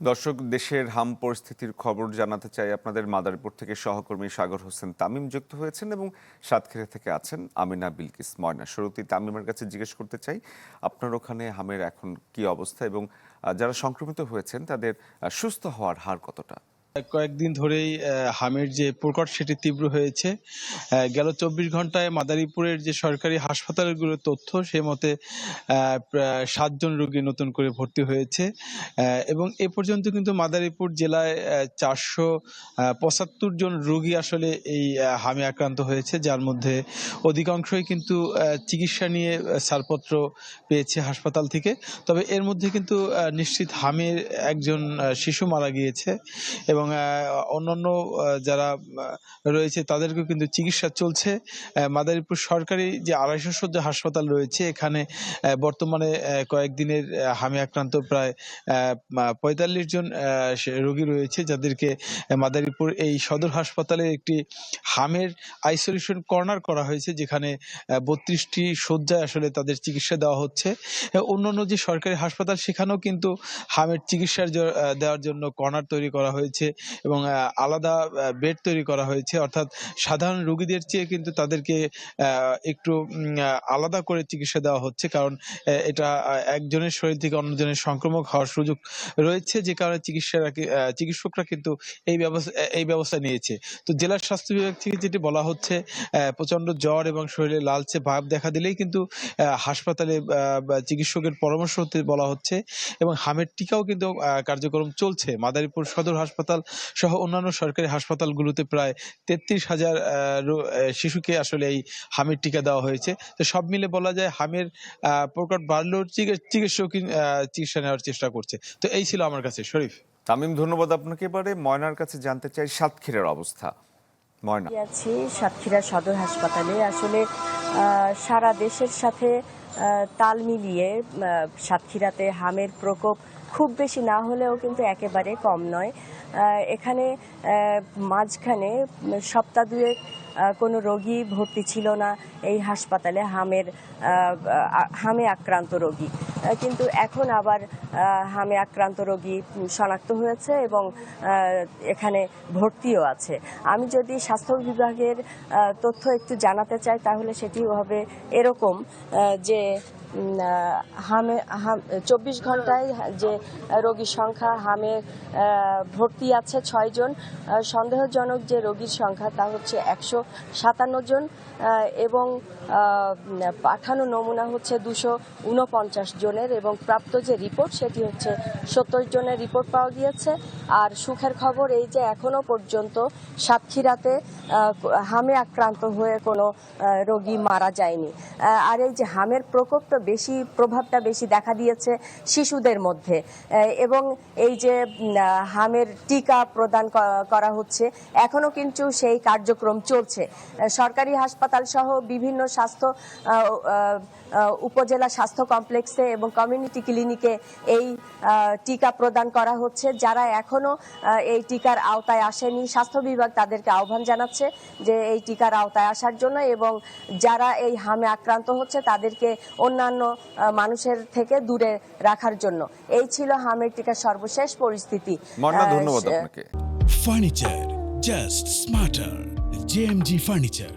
দর্শক, দেশের হাম পরিস্থিতির খবর জানাতে চাই আপনাদের। মাদারীপুর থেকে সহকর্মী সাগর হোসেন তামিম যুক্ত হয়েছেন এবং সাতক্ষীরা থেকে আছেন আমিনা বিলকিস ময়না। শুরুতেই তামিমের কাছে জিজ্ঞেস করতে চাই, আপনার ওখানে হামের এখন কি অবস্থা এবং যারা সংক্রমিত হয়েছেন তাদের সুস্থ হওয়ার হার কতটা? কয়েকদিন ধরেই হামের যে প্রকট সেটি তীব্র হয়েছে। গেল ২৪ ঘন্টায় মাদারীপুরের যে সরকারি হাসপাতালগুলোর তথ্য সে মতে ৭ জন রোগী নতুন করে ভর্তি হয়েছে এবং এ পর্যন্ত কিন্তু মাদারীপুর জেলায় ৪৭৫ জন রোগী আসলে এই হামে আক্রান্ত হয়েছে, যার মধ্যে অধিকাংশই কিন্তু চিকিৎসা নিয়ে ছাড়পত্র পেয়েছে হাসপাতাল থেকে। তবে এর মধ্যে কিন্তু নিশ্চিত হামের একজন শিশু মারা গিয়েছে এবং অন্যান্য যারা রয়েছে তাদেরকেও কিন্তু চিকিৎসা চলছে। মাদারীপুর সরকারি যে ২৫০ শয্যা হাসপাতাল রয়েছে, এখানে বর্তমানে কয়েকদিনের হামে আক্রান্ত প্রায় ৪৫ জন রোগী রয়েছে, যাদেরকে মাদারীপুর এই সদর হাসপাতালে একটি হামের আইসোলেশন কর্নার করা হয়েছে, যেখানে ৩২টি শয্যায় আসলে তাদের চিকিৎসা দেওয়া হচ্ছে। অন্যান্য যে সরকারি হাসপাতাল সেখানেও কিন্তু হামের চিকিৎসা দেওয়ার জন্য কর্নার তৈরি করা হয়েছে এবং আলাদা বেড তৈরি করা হয়েছে। অর্থাৎ সাধারণ রোগীদের চেয়ে কিন্তু তাদেরকে একটু আলাদা করে চিকিৎসা দেওয়া হচ্ছে, কারণ এটা একজনের শরীর থেকে অন্যজনের সংক্রমক হওয়ার সুযোগ রয়েছে, যে কারণে চিকিৎসকরা কিন্তু এই ব্যবস্থা নিয়েছে। তো জেলার স্বাস্থ্য বিভাগ থেকে যেটি বলা হচ্ছে, প্রচন্ড জ্বর এবং শরীরে লালচে ভাব দেখা দিলেই কিন্তু হাসপাতালে চিকিৎসকের পরামর্শ হতে বলা হচ্ছে এবং হামের টিকাও কিন্তু কার্যক্রম চলছে। মাদারীপুর সদর হাসপাতাল সহ অন্যান্য সরকারি হাসপাতালগুলোতে প্রায় ৩৩,০০০ শিশুকে আসলে এই হামের টিকা দেওয়া হয়েছে। তো সব মিলে বলা যায় হামের প্রকট বাড়লেও চিকিৎসক চিকিৎসা নেওয়ার চেষ্টা করছে। তো এই ছিল আমার কাছে। শরীফ। তামিম, ধন্যবাদ আপনাকে। এবারে ময়নার কাছে জানতে চাই সাতক্ষীরার অবস্থা। ময়না। আছি সাতক্ষীরা সদর হাসপাতালে। আসলে সারা দেশের সাথে তাল মিলিয়ে সাতক্ষীরাতে হামের প্রকোপ খুব বেশি না হলেও কিন্তু একেবারে কম নয়। এখানে মাঝখানে সপ্তাহ দুয়েক কোনো রোগী ভর্তি ছিল না এই হাসপাতালে, হামে আক্রান্ত রোগী। কিন্তু এখন আবার হামে আক্রান্ত রোগী শনাক্ত হয়েছে এবং এখানে ভর্তিও আছে। আমি যদি স্বাস্থ্য বিভাগের তথ্য একটু জানাতে চাই তাহলে সেটি হবে এরকম যে ২৪ ঘন্টায় যে রোগীর সংখ্যা হামে ভর্তি আছে ৬ জন। সন্দেহজনক যে রোগীর সংখ্যা তা হচ্ছে ১৫৭ জন এবং পাঠানো নমুনা হচ্ছে ২৪৯ জনের এবং প্রাপ্ত যে রিপোর্ট সেটি হচ্ছে ৭০ জনের রিপোর্ট পাওয়া গিয়েছে। আর সুখের খবর এই যে এখনো পর্যন্ত সাতক্ষীরাতে হামে আক্রান্ত হয়ে কোনো রোগী মারা যায়নি। আর এই যে হামের প্রভাবটা বেশি দেখা দিয়েছে শিশুদের মধ্যে এবং এই যে হামের টিকা প্রদান করা হচ্ছে এখনো কিন্তু সেই কার্যক্রম চলছে। সরকারি হাসপাতাল সহ বিভিন্ন উপজেলা স্বাস্থ্য কমপ্লেক্সে এবং কমিউনিটি ক্লিনিকে এই টিকা প্রদান করা হচ্ছে। যারা এখনো এই টিকার আওতায় আসেনি, স্বাস্থ্য বিভাগ তাদেরকে আহ্বান জানাচ্ছে যে এই টিকার আওতায় আসার জন্য এবং যারা এই হামে আক্রান্ত হচ্ছে তাদেরকে অন্যান্য মানুষের থেকে দূরে রাখার জন্য। এই ছিল হামের টিকার সর্বশেষ পরিস্থিতি। ধন্যবাদ আপনাকে। Furniture just smarter, JMG furniture.